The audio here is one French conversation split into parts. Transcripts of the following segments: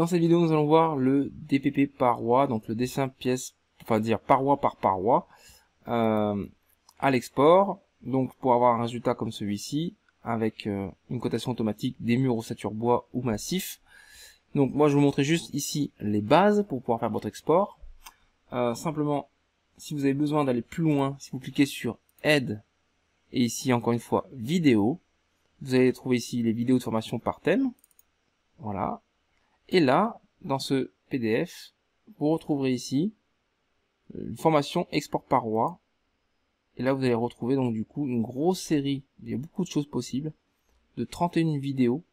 Dans cette vidéo, nous allons voir le DPP paroi, donc le dessin pièce, enfin dire paroi par paroi, à l'export. Donc pour avoir un résultat comme celui-ci, avec une cotation automatique des murs ossature bois ou massif. Donc moi je vous montrer juste ici les bases pour pouvoir faire votre export. Simplement, si vous avez besoin d'aller plus loin, si vous cliquez sur aide et ici encore une fois vidéo, vous allez trouver ici les vidéos de formation par thème. Voilà. Et là, dans ce PDF, vous retrouverez ici une formation export paroi. Et là, vous allez retrouver donc du coup une grosse série, il y a beaucoup de choses possibles, de 31 vidéos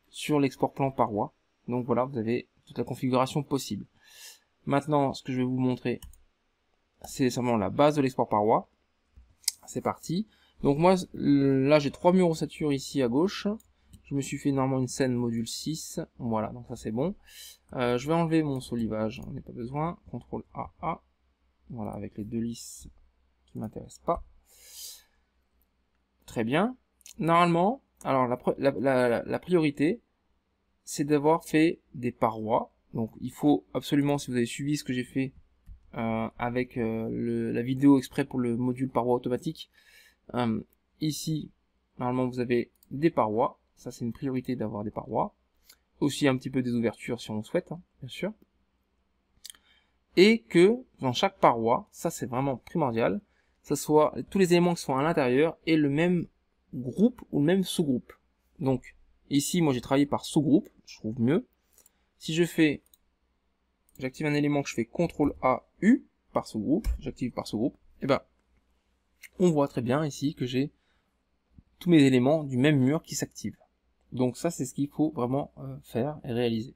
sur l'export plan paroi. Donc voilà, vous avez toute la configuration possible. Maintenant, ce que je vais vous montrer, c'est simplement la base de l'export paroi. C'est parti. Donc moi, là, j'ai 3 murs ossature ici à gauche. Je me suis fait normalement une scène module 6. Voilà, donc ça c'est bon. Je vais enlever mon solivage, on n'a pas besoin. CTRL AA. Voilà, avec les deux lisses qui m'intéressent pas. Très bien. Normalement, alors la priorité, c'est d'avoir fait des parois. Donc il faut absolument, si vous avez suivi ce que j'ai fait avec la vidéo exprès pour le module paroi automatique, ici, normalement vous avez des parois. Ça c'est une priorité d'avoir des parois. Aussi un petit peu des ouvertures si on le souhaite, hein, bien sûr. Et que dans chaque paroi, ça c'est vraiment primordial, ça soit tous les éléments qui sont à l'intérieur et le même groupe ou le même sous-groupe. Donc ici moi j'ai travaillé par sous-groupe, je trouve mieux. Si je fais, j'active un élément que je fais CTRL A U par sous-groupe, j'active par sous-groupe, et ben on voit très bien ici que j'ai tous mes éléments du même mur qui s'activent. Donc ça c'est ce qu'il faut vraiment faire et réaliser.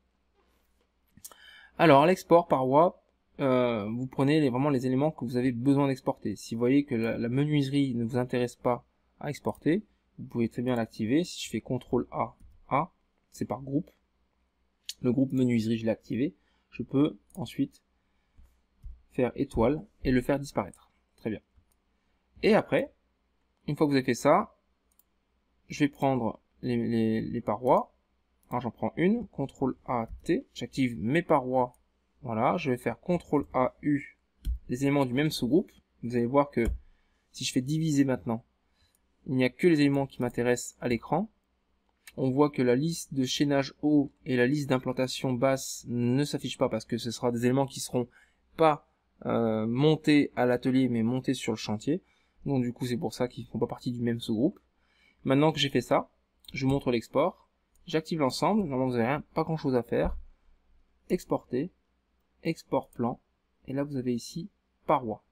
Alors à l'export paroi, vous prenez vraiment les éléments que vous avez besoin d'exporter. Si vous voyez que la menuiserie ne vous intéresse pas à exporter, vous pouvez très bien l'activer. Si je fais CTRL A, c'est par groupe. Le groupe menuiserie, je l'ai activé. Je peux ensuite faire étoile et le faire disparaître. Très bien. Et après, une fois que vous avez fait ça, je vais prendre les parois. Alors j'en prends une, CTRL A, T, j'active mes parois. Voilà, je vais faire CTRL A, U, les éléments du même sous-groupe. Vous allez voir que si je fais diviser maintenant, il n'y a que les éléments qui m'intéressent à l'écran. On voit que la liste de chaînage haut et la liste d'implantation basse ne s'affichent pas parce que ce sera des éléments qui seront pas montés à l'atelier mais montés sur le chantier. Donc du coup c'est pour ça qu'ils ne font pas partie du même sous-groupe. Maintenant que j'ai fait ça, je vous montre l'export. J'active l'ensemble, normalement vous n'avez pas grand chose à faire. Exporter, export plan, et là vous avez ici paroi.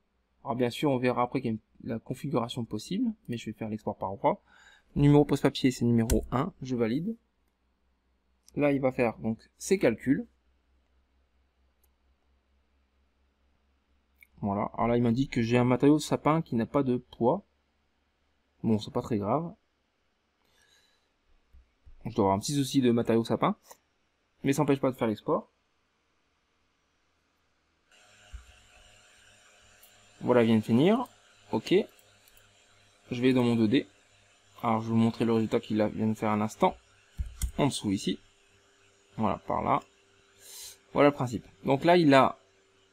Alors bien sûr on verra après qu'il y a la configuration possible, mais je vais faire l'export paroi. Numéro pose-papier c'est numéro 1, je valide. Là il va faire donc ses calculs. Voilà, alors là il m'indique que j'ai un matériau sapin qui n'a pas de poids. Bon c'est pas très grave. Je dois avoir un petit souci de matériau sapin, mais ça n'empêche pas de faire l'export. Voilà, vient de finir. Ok. Je vais dans mon 2D. Alors, je vais vous montrer le résultat qu'il vient de faire un instant. En dessous, ici. Voilà, par là. Voilà le principe. Donc là, il a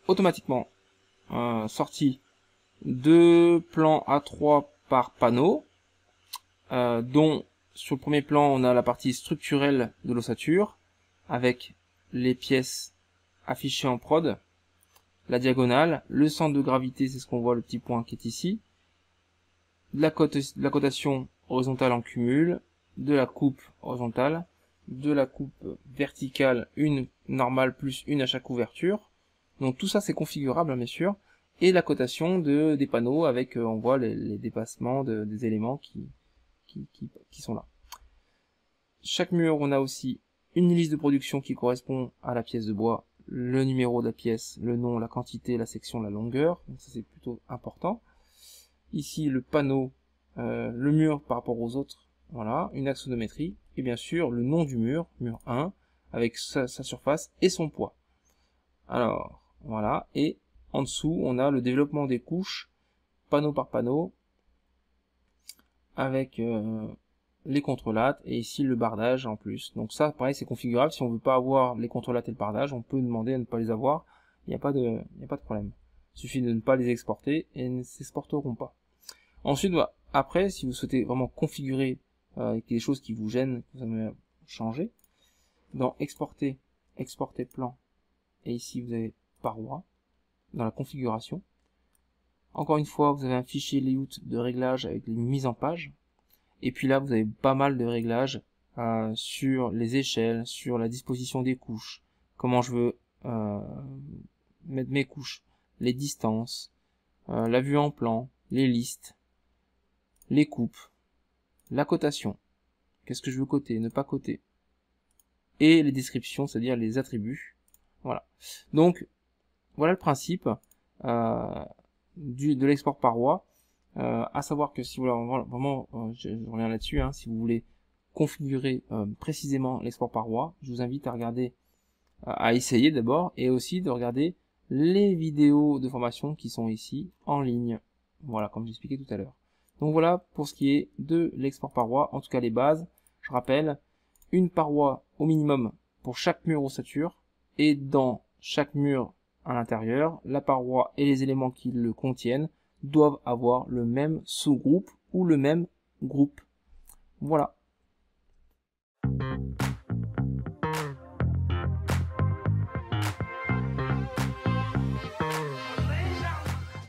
automatiquement sorti 2 plans A3 par panneau, dont sur le premier plan, on a la partie structurelle de l'ossature, avec les pièces affichées en prod, la diagonale, le centre de gravité, c'est ce qu'on voit, le petit point qui est ici, la cotation horizontale en cumul, de la coupe horizontale, de la coupe verticale, une normale plus une à chaque ouverture. Donc tout ça c'est configurable bien sûr. Et la cotation des panneaux avec, on voit les dépassements des éléments qui sont là. Chaque mur on a aussi une liste de production qui correspond à la pièce de bois, le numéro de la pièce, le nom, la quantité, la section, la longueur. Donc ça c'est plutôt important. Ici le panneau, le mur par rapport aux autres, voilà, une axonométrie, et bien sûr le nom du mur, mur 1, avec sa surface et son poids. Alors, voilà, et en dessous on a le développement des couches, panneau par panneau, avec les contrelates et ici le bardage en plus. Donc ça, pareil, c'est configurable. Si on veut pas avoir les contrelates et le bardage, on peut demander à ne pas les avoir. Il n'y a pas de problème. Il suffit de ne pas les exporter et ils ne s'exporteront pas. Ensuite, après, si vous souhaitez vraiment configurer des choses qui vous gênent, que vous aimez changer, dans exporter plan, et ici vous avez paroi, dans la configuration. Encore une fois, vous avez un fichier layout de réglage avec les mises en page. Et puis là, vous avez pas mal de réglages sur les échelles, sur la disposition des couches, comment je veux mettre mes couches, les distances, la vue en plan, les listes, les coupes, la cotation, qu'est-ce que je veux coter, ne pas coter, et les descriptions, c'est-à-dire les attributs. Voilà. Donc, voilà le principe de l'export paroi. À savoir que si vous voulez vraiment, je reviens là-dessus, hein, si vous voulez configurer précisément l'export paroi, je vous invite à regarder, à essayer d'abord, et aussi de regarder les vidéos de formation qui sont ici en ligne. Voilà, comme j'expliquais tout à l'heure. Donc voilà pour ce qui est de l'export paroi, en tout cas les bases. Je rappelle, une paroi au minimum pour chaque mur ossature, et dans chaque mur à l'intérieur, la paroi et les éléments qui le contiennent doivent avoir le même sous-groupe ou le même groupe. Voilà.